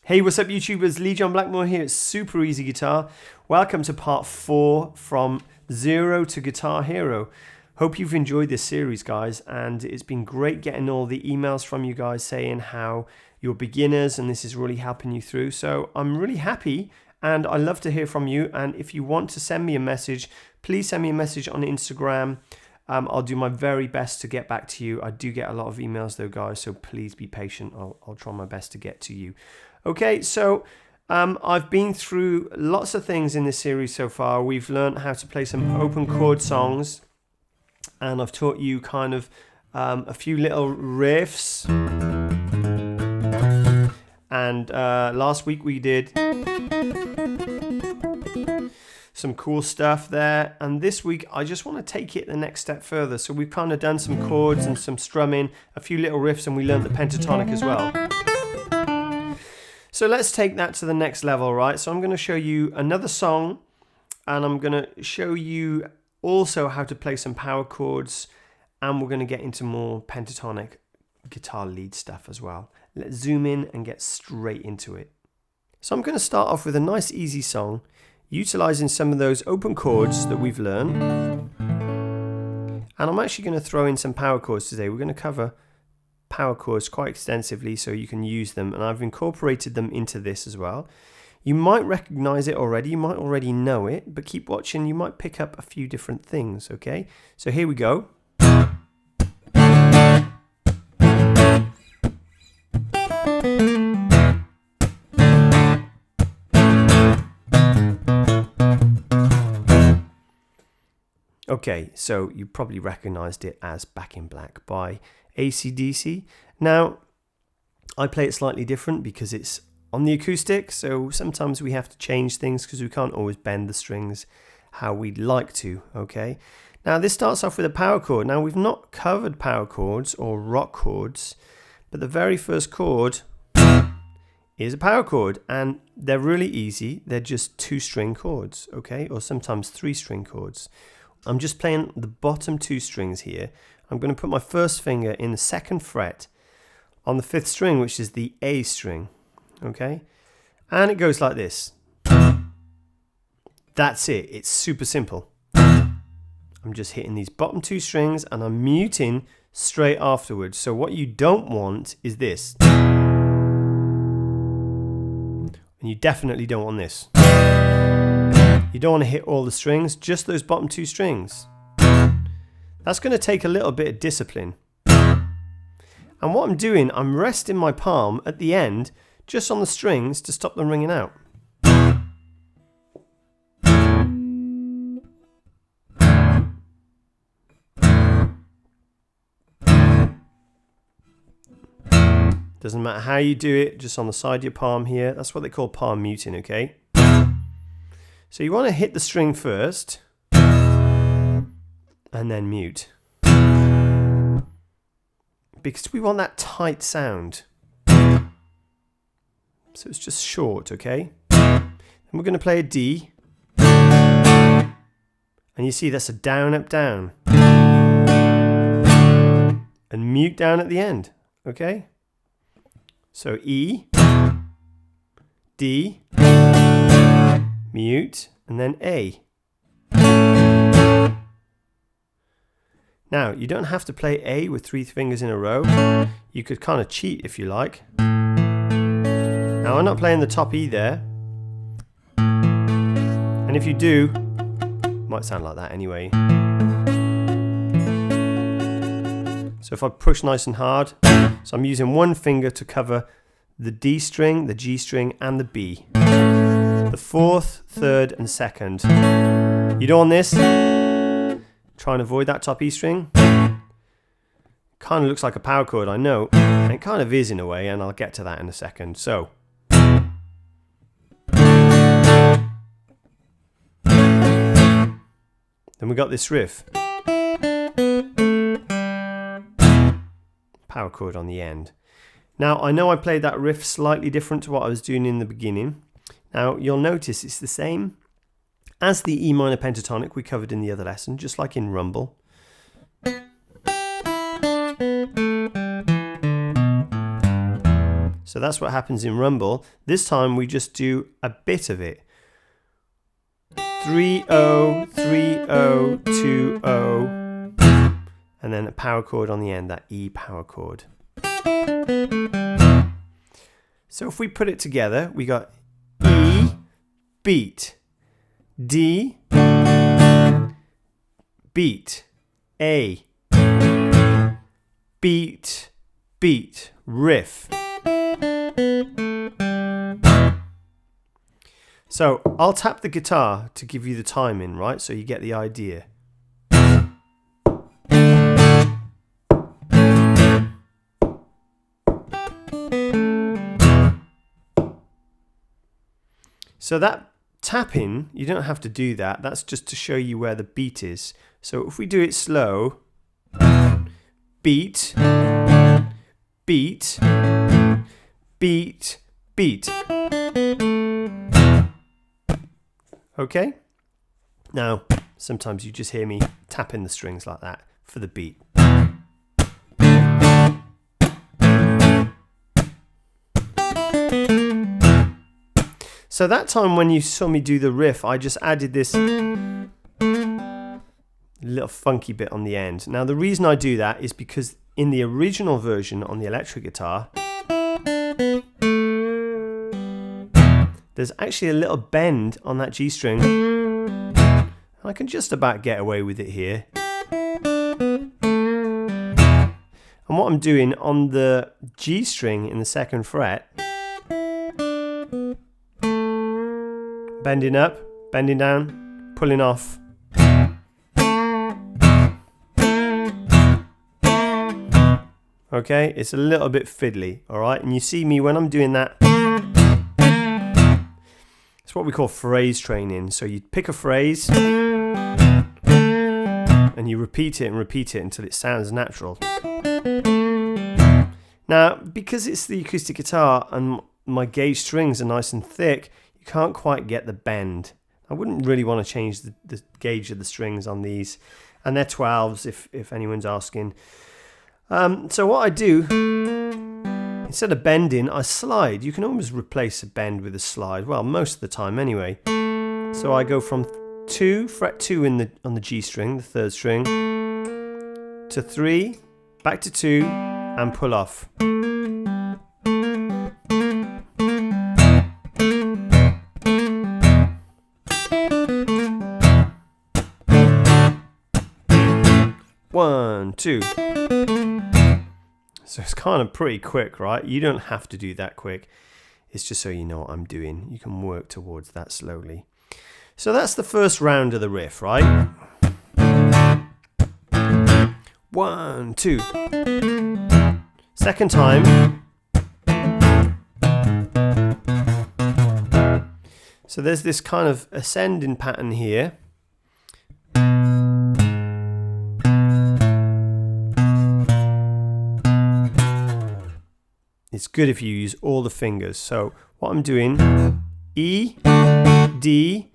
Hey, what's up YouTubers? Lee John Blackmore here at Super Easy Guitar. Welcome to part 4 from Zero to Guitar Hero. Hope you've enjoyed this series, guys, and it's been great getting all the emails from you guys saying how you're beginners and this is really helping you through. So I'm really happy and I love to hear from you, and if you want to send me a message, please send me a message on Instagram. I'll do my very best to get back to you. I do get a lot of emails though, guys, so please be patient. I'll try my best to get to you. Okay, so I've been through lots of things in this series so far. We've learned how to play some open chord songs, and I've taught you kind of a few little riffs. And last week we did some cool stuff there, and this week I just want to take it the next step further. So we've kind of done some chords and some strumming, a few little riffs, and we learned the pentatonic as well. So let's take that to the next level, right? So I'm going to show you another song, and I'm going to show you also how to play some power chords, and we're going to get into more pentatonic guitar lead stuff as well. Let's zoom in and get straight into it. So I'm going to start off with a nice easy song, utilizing some of those open chords that we've learned. And I'm actually going to throw in some power chords today. We're going to cover power chords quite extensively so you can use them, and I've incorporated them into this as well. You might recognize it already, you might already know it, but keep watching, you might pick up a few different things, okay? So here we go. Okay, so you probably recognized it as Back in Black by AC/DC. Now, I play it slightly different because it's on the acoustic, so sometimes we have to change things because we can't always bend the strings how we'd like to, okay? Now, this starts off with a power chord. Now, we've not covered power chords or rock chords, but the very first chord is a power chord, and they're really easy. They're just 2-string chords, okay? Or sometimes 3-string chords. I'm just playing the bottom 2 strings here. I'm going to put my first finger in the 2nd fret on the 5th string, which is the A string, okay? And it goes like this. That's it. It's super simple. I'm just hitting these bottom 2 strings and I'm muting straight afterwards. So what you don't want is this. And you definitely don't want this. You don't want to hit all the strings, just those bottom 2 strings. That's going to take a little bit of discipline. And what I'm doing, I'm resting my palm at the end just on the strings to stop them ringing out. Doesn't matter how you do it, just on the side of your palm here. That's what they call palm muting, okay? So you want to hit the string first and then mute, because we want that tight sound. So it's just short, okay? Then we're going to play a D, and you see that's a down, up, down, and mute down at the end, okay? So E, D, mute, and then A. Now, you don't have to play A with 3 fingers in a row. You could kind of cheat if you like. Now, I'm not playing the top E there. And if you do, it might sound like that anyway. So if I push nice and hard, so I'm using one finger to cover the D string, the G string, and the B. The 4th, 3rd, and 2nd. You don't want this. Try and avoid that top E string. Kind of looks like a power chord, I know. And it kind of is in a way, and I'll get to that in a second. So. Then we got this riff. Power chord on the end. Now, I know I played that riff slightly different to what I was doing in the beginning. Now, you'll notice it's the same as the E minor pentatonic we covered in the other lesson, just like in Rumble. So that's what happens in rumble. This time we just do a bit of it. 3-0, 3-0, 2-0, and then a power chord on the end, that E power chord. So if we put it together, we got E, beat, D, beat, A, beat, beat, riff. So I'll tap the guitar to give you the timing, right? So you get the idea. So that tapping, you don't have to do that. That's just to show you where the beat is. So if we do it slow, beat, beat, beat, beat. Okay? Now, sometimes you just hear me tapping the strings like that for the beat. So that time when you saw me do the riff, I just added this little funky bit on the end. Now the reason I do that is because in the original version on the electric guitar, there's actually a little bend on that G string. I can just about get away with it here. And what I'm doing on the G string in the 2nd fret, bending up, bending down, pulling off. Okay, it's a little bit fiddly, all right? And you see me when I'm doing that. It's what we call phrase training. So you pick a phrase and you repeat it and repeat it until it sounds natural. Now, because it's the acoustic guitar and my gauge strings are nice and thick, you can't quite get the bend. I wouldn't really want to change the gauge of the strings on these. And they're 12s if anyone's asking. So what I do, instead of bending, I slide. You can always replace a bend with a slide. Well, most of the time anyway. So I go from 2, fret 2 on the G string, the 3rd string, to 3, back to 2, and pull off. One, 2. So it's kind of pretty quick, right? You don't have to do that quick. It's just so you know what I'm doing. You can work towards that slowly. So that's the first round of the riff, right? 1, 2. Second time. So there's this kind of ascending pattern here. It's good if you use all the fingers. So what I'm doing, E, D,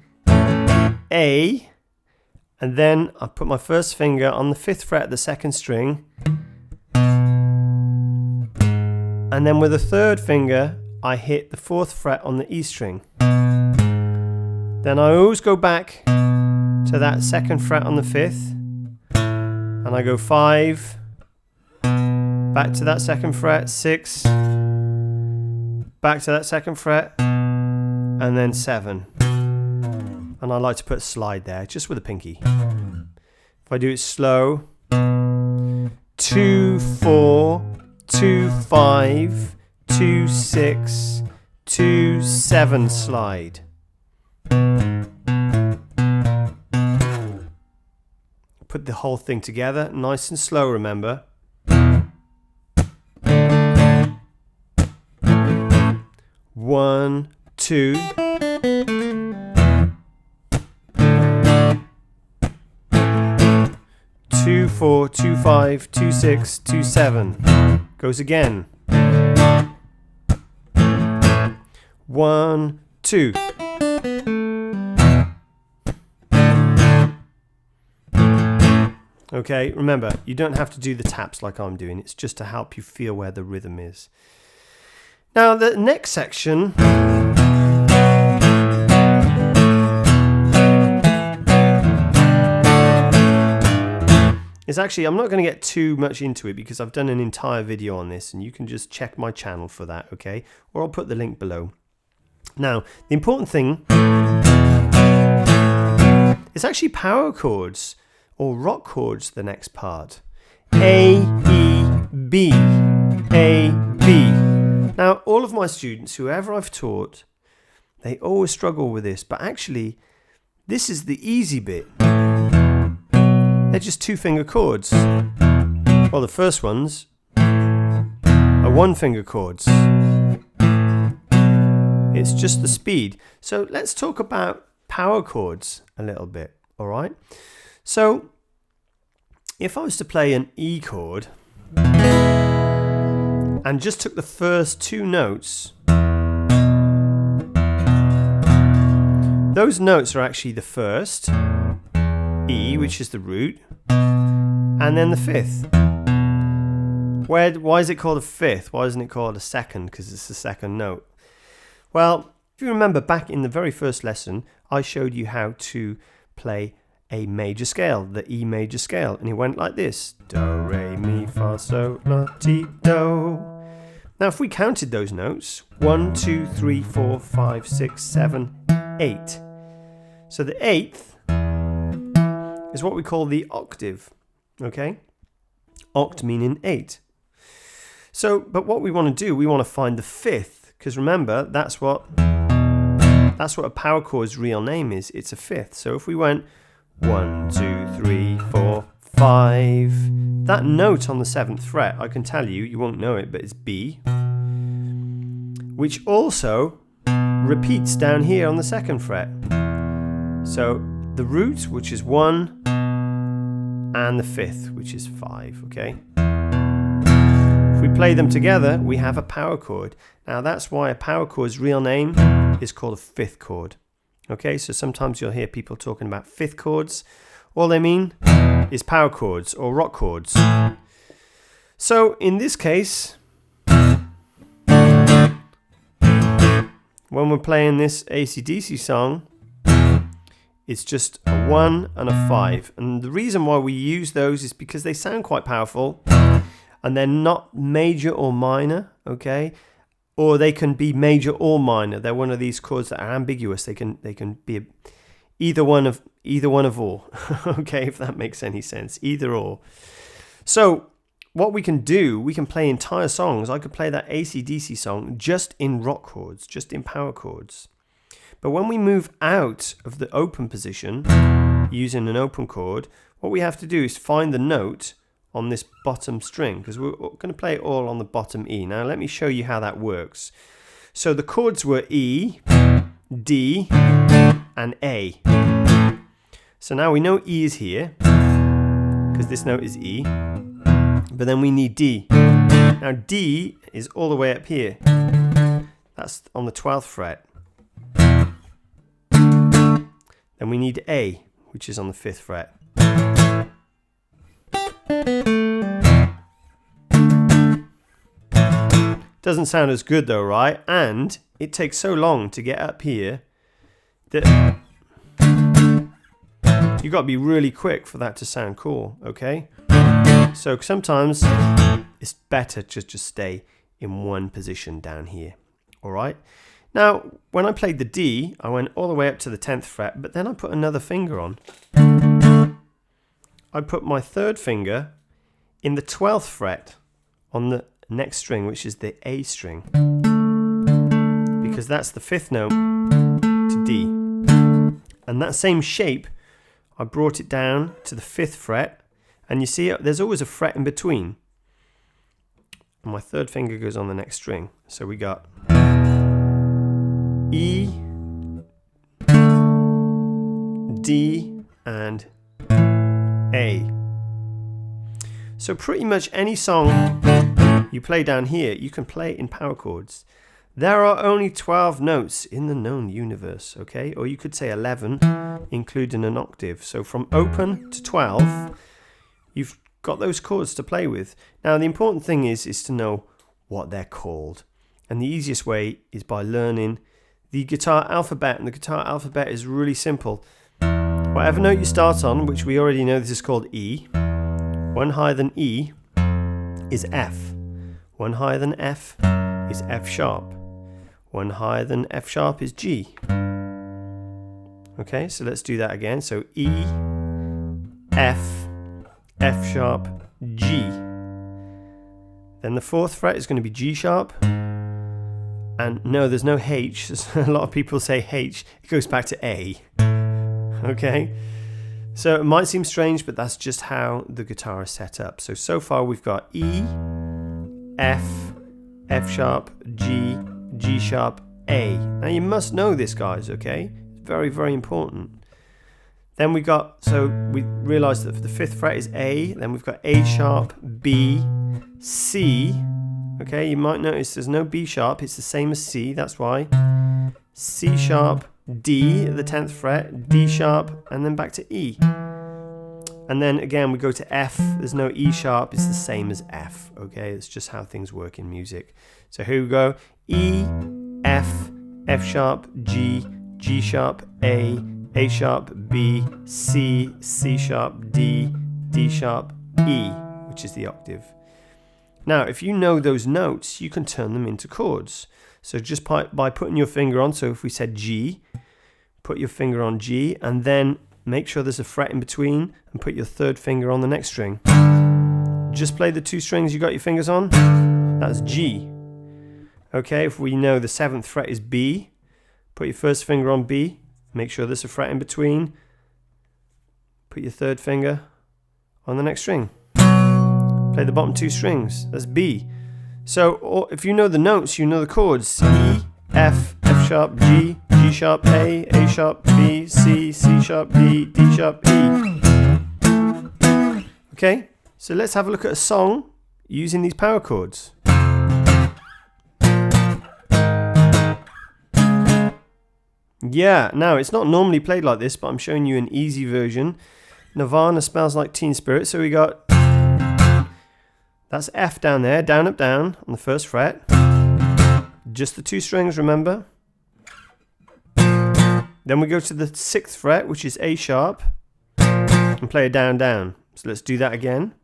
A, and then I put my first finger on the 5th fret of the 2nd string, and then with the 3rd finger I hit the 4th fret on the E string. Then I always go back to that 2nd fret on the 5th, and I go 5, back to that 2nd fret, 6, back to that 2nd fret, and then 7. And I like to put a slide there, just with a pinky. If I do it slow, 2, 4, 2, 5, 2, 6, 2, 7 slide. Put the whole thing together, nice and slow, remember. 1, 2. 2, 4, 2, 5, 2, 6, 2, 7. Goes again. 1, 2. Okay, remember, you don't have to do the taps like I'm doing. It's just to help you feel where the rhythm is. Now the next section is actually, I'm not going to get too much into it because I've done an entire video on this and you can just check my channel for that, okay? Or I'll put the link below. Now, the important thing is actually power chords or rock chords, the next part. A, E, B, A, B. Now, all of my students, whoever I've taught, they always struggle with this, but actually, this is the easy bit. They're just 2-finger chords. Well, the first ones are 1-finger chords. It's just the speed. So let's talk about power chords a little bit, all right? So if I was to play an E chord and just took the first 2 notes, those notes are actually the first, E, which is the root, and then the 5th. Why is it called a 5th? Why isn't it called a 2nd? Because it's the 2nd note. Well, if you remember back in the very first lesson, I showed you how to play a major scale, the E major scale, and it went like this. Do, re, mi, fa, sol, la, ti, do. Now, if we counted those notes, 1, 2, 3, 4, 5, 6, 7, 8. So the 8th is what we call the octave, okay? Oct meaning 8. So, but what we want to do, we want to find the 5th, because remember, that's what a power chord's real name is. It's a 5th. So if we went 1, 2, 3, 4, 5, that note on the 7th fret, I can tell you, you won't know it, but it's B, which also repeats down here on the 2nd fret. So the root, which is 1, and the 5th, which is 5, okay? If we play them together, we have a power chord. Now that's why a power chord's real name is called a 5th chord. Okay, so sometimes you'll hear people talking about 5th chords. All they mean is power chords or rock chords. So in this case, when we're playing this AC/DC song, it's just a 1 and a 5. And the reason why we use those is because they sound quite powerful and they're not major or minor, okay? Or they can be major or minor. They're one of these chords that are ambiguous. They can be either one of all. Okay, if that makes any sense. Either or. So what we can do, we can play entire songs. I could play that AC/DC song just in rock chords, just in power chords. But when we move out of the open position, using an open chord, what we have to do is find the note on this bottom string, because we're going to play it all on the bottom E. Now let me show you how that works. So the chords were E, D, and A. So now we know E is here, because this note is E, but then we need D. Now D is all the way up here. That's on the 12th fret. Then we need A, which is on the 5th fret. Doesn't sound as good though, right? And it takes so long to get up here that you've got to be really quick for that to sound cool, okay? So sometimes it's better to just stay in one position down here, all right? Now, when I played the D, I went all the way up to the 10th fret, but then I put another finger on. I put my 3rd finger in the 12th fret on the next string, which is the A string, because that's the 5th note to D. And that same shape, I brought it down to the 5th fret, and you see there's always a fret in between. And my 3rd finger goes on the next string. So we got E, D, and A. So pretty much any song you play down here, you can play in power chords. There are only 12 notes in the known universe, okay? Or you could say 11, including an octave. So from open to 12, you've got those chords to play with. Now, the important thing is to know what they're called. And the easiest way is by learning the guitar alphabet. And the guitar alphabet is really simple. Whatever note you start on, which we already know this is called E, one higher than E is F. One higher than F is F sharp. One higher than F sharp is G. Okay, so let's do that again. So E, F, F sharp, G. Then the fourth fret is going to be G sharp. And no, there's no H. A lot of people say H. It goes back to A. Okay, so it might seem strange, but that's just how the guitar is set up. So far we've got E, F, F sharp, G, G sharp, A. Now you must know this, guys, okay? It's very, very important. Then we realized that for the fifth fret is A, then we've got A sharp, B, C. Okay, you might notice there's no B sharp, it's the same as C, that's why. C sharp, D at the 10th fret, D sharp, and then back to E. And then again we go to F, there's no E sharp, it's the same as F. Okay, it's just how things work in music. So here we go, E, F, F sharp, G, G sharp, A sharp, B, C, C sharp, D, D sharp, E, which is the octave. Now, if you know those notes, you can turn them into chords. So just by putting your finger on, so if we said G, put your finger on G, and then make sure there's a fret in between, and put your third finger on the next string. Just play the two strings you got your fingers on. That's G. Okay, if we know the 7th fret is B, put your first finger on B, make sure there's a fret in between, put your third finger on the next string. Play the bottom two strings, that's B. So if you know the notes, you know the chords. E, F, F sharp, G, G sharp, A sharp, B, C, C sharp, D, D sharp, E. Okay, so let's have a look at a song using these power chords. Yeah, now it's not normally played like this, but I'm showing you an easy version. Nirvana Smells Like Teen Spirit, so we got... That's F down there, down, up, down on the first fret. Just the two strings, remember. Then we go to the 6th fret, which is A sharp, and play a down, down. So let's do that again.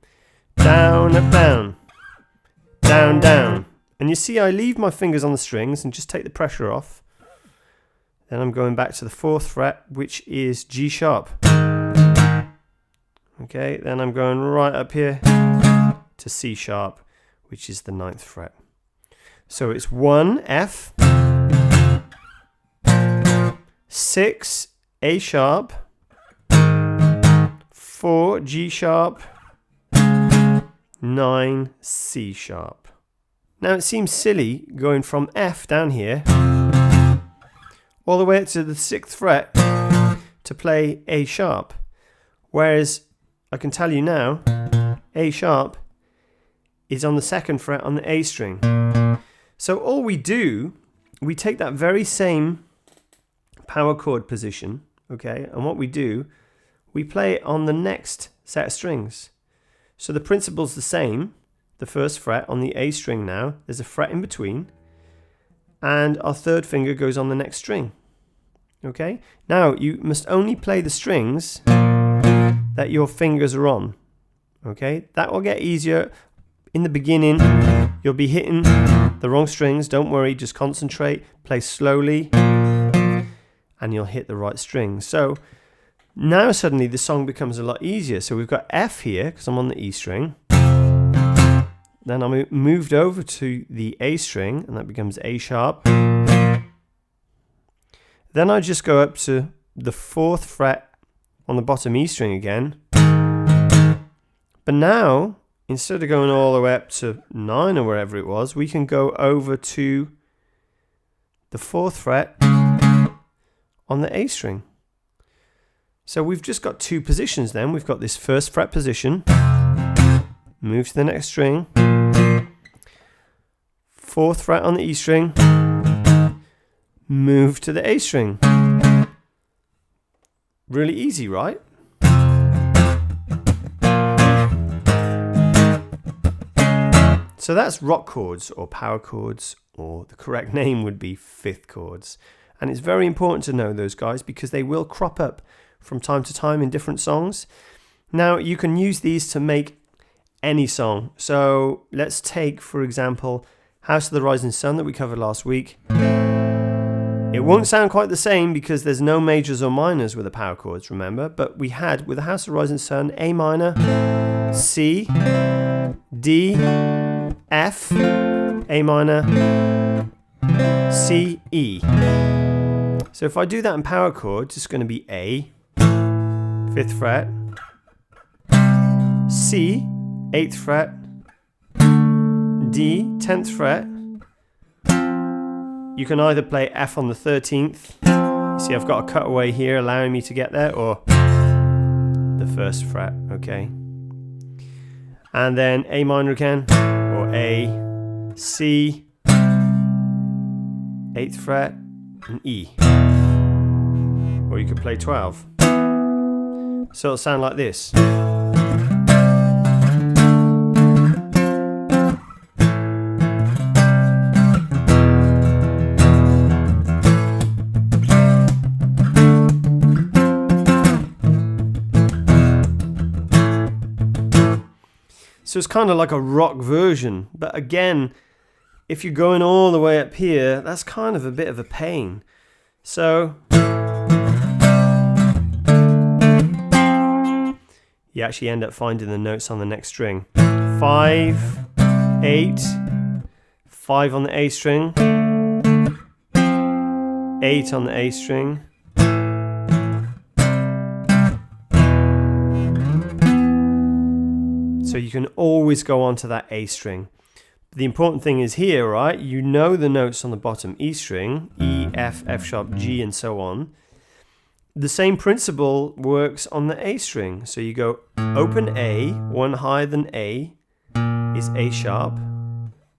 Down, up, down. Down, down. And you see I leave my fingers on the strings and just take the pressure off. Then I'm going back to the 4th fret, which is G sharp. Okay, then I'm going right up here to C sharp, which is the 9th fret. So it's 1 F, 6 A sharp, 4 G sharp, 9 C sharp. Now it seems silly going from F down here all the way up to the 6th fret to play A sharp, whereas I can tell you now A sharp is on the 2nd fret on the A string. So all we do, we take that very same power chord position, okay, and what we do, we play it on the next set of strings. So the principle's the same. The 1st fret on the A string now, there's a fret in between, and our 3rd finger goes on the next string. Okay, now you must only play the strings that your fingers are on. Okay, that will get easier. In the beginning, you'll be hitting the wrong strings. Don't worry, just concentrate, play slowly, and you'll hit the right strings. So now suddenly the song becomes a lot easier. So we've got F here, because I'm on the E string. Then I moved over to the A string, and that becomes A sharp. Then I just go up to the 4th fret on the bottom E string again. But now, instead of going all the way up to 9 or wherever it was, we can go over to the 4th fret on the A string. So we've just got two positions then. We've got this 1st fret position, move to the next string, 4th fret on the E string, move to the A string. Really easy, right? So that's rock chords or power chords or the correct name would be fifth chords. And it's very important to know those guys because they will crop up from time to time in different songs. Now you can use these to make any song. So let's take, for example, House of the Rising Sun that we covered last week. It won't sound quite the same because there's no majors or minors with the power chords, remember? But we had, with the House of the Rising Sun, A minor, C, D, F, A minor, C, E. So if I do that in power chords, it's going to be A, 5th fret, C, 8th fret, D, 10th fret. You can either play F on the 13th. You see I've got a cutaway here allowing me to get there, or the 1st fret, okay? And then A minor again, or A, C, 8th fret, and E. Or you could play 12. So it'll sound like this. So it's kind of like a rock version, but again, if you're going all the way up here, that's kind of a bit of a pain. So you actually end up finding the notes on the next string. 5, 8, 5 on the A string, 8 on the A string, so you can always go on to that A string. The important thing is here, right? You know the notes on the bottom E string, E, F, F sharp, G, and so on. The same principle works on the A string. So you go open A, one higher than A is A sharp,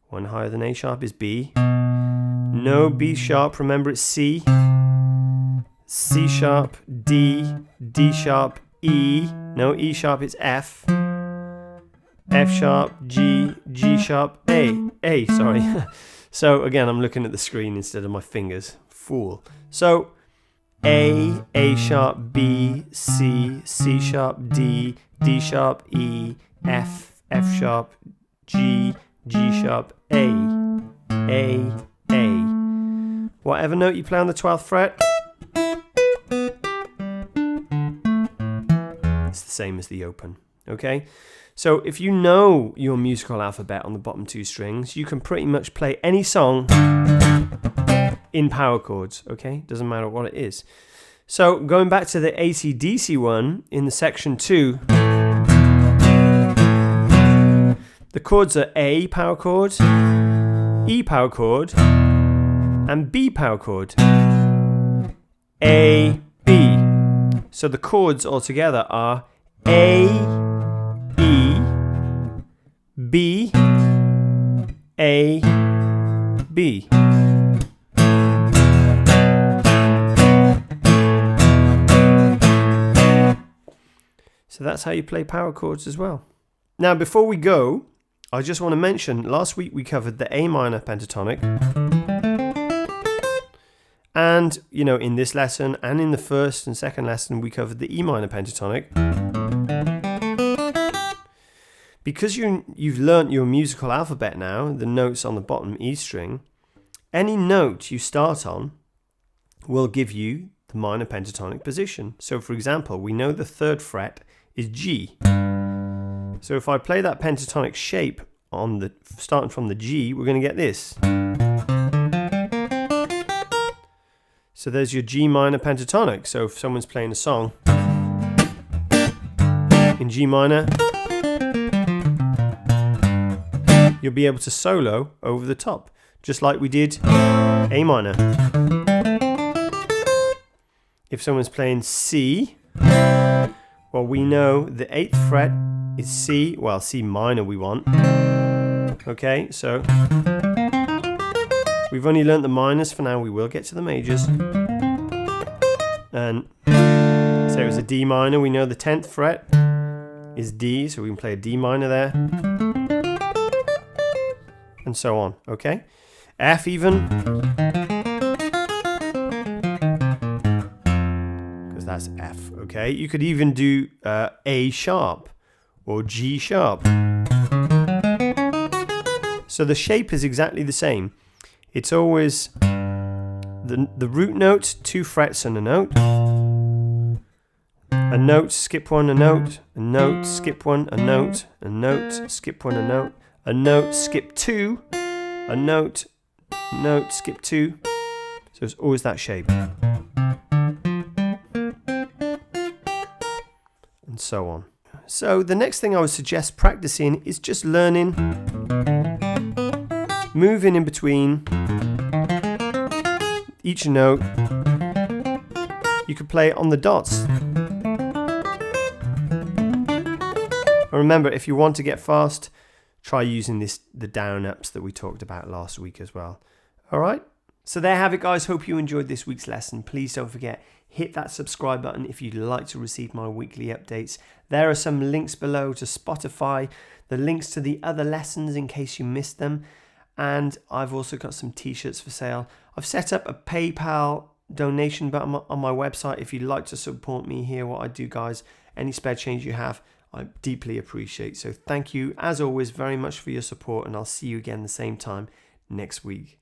one higher than A sharp is B. No B sharp, remember it's C. C sharp, D, D sharp, E. No E sharp, it's F. F sharp, G, G sharp, A, sorry. So again, I'm looking at the screen instead of my fingers. Fool. So A sharp, B, C, C sharp, D, D sharp, E, F, F sharp, G, G sharp, A. Whatever note you play on the 12th fret, it's the same as the open, okay? So if you know your musical alphabet on the bottom 2 strings, you can pretty much play any song in power chords, okay? Doesn't matter what it is. So going back to the AC/DC one in the section 2, the chords are A power chord, E power chord, and B power chord. A, B. So the chords altogether are A, E, B, A, B. So that's how you play power chords as well. Now before we go, I just want to mention, last week we covered the A minor pentatonic. And, you know, in this lesson and in the first and second lesson we covered the E minor pentatonic. Because you've learnt your musical alphabet now, the notes on the bottom E string, any note you start on will give you the minor pentatonic position. So for example, we know the 3rd fret is G. So if I play that pentatonic shape on the starting from the G, we're going to get this. So there's your G minor pentatonic. So if someone's playing a song in G minor, you'll be able to solo over the top, just like we did A minor. If someone's playing C, well, we know the 8th fret is C, well, C minor we want. Okay, so we've only learnt the minors for now, we will get to the majors. And so it was a D minor, we know the 10th fret is D, so we can play a D minor there. And so on, okay? F even, because that's F, okay? You could even do A sharp or G sharp. So the shape is exactly the same. It's always the root note, 2 frets and a note, skip one, a note, skip one, a note, skip one, a note, skip 2, a note, skip 2. So it's always that shape. And so on. So the next thing I would suggest practicing is just learning, moving in between each note. You could play it on the dots. And remember, if you want to get fast, try using the down ups that we talked about last week as well. All right? So there you have it, guys. Hope you enjoyed this week's lesson. Please don't forget, hit that subscribe button if you'd like to receive my weekly updates. There are some links below to Spotify, the links to the other lessons in case you missed them. And I've also got some t-shirts for sale. I've set up a PayPal donation button on my website if you'd like to support me here, what I do, guys. Any spare change you have, I deeply appreciate. So thank you, as always, very much for your support, and I'll see you again the same time next week.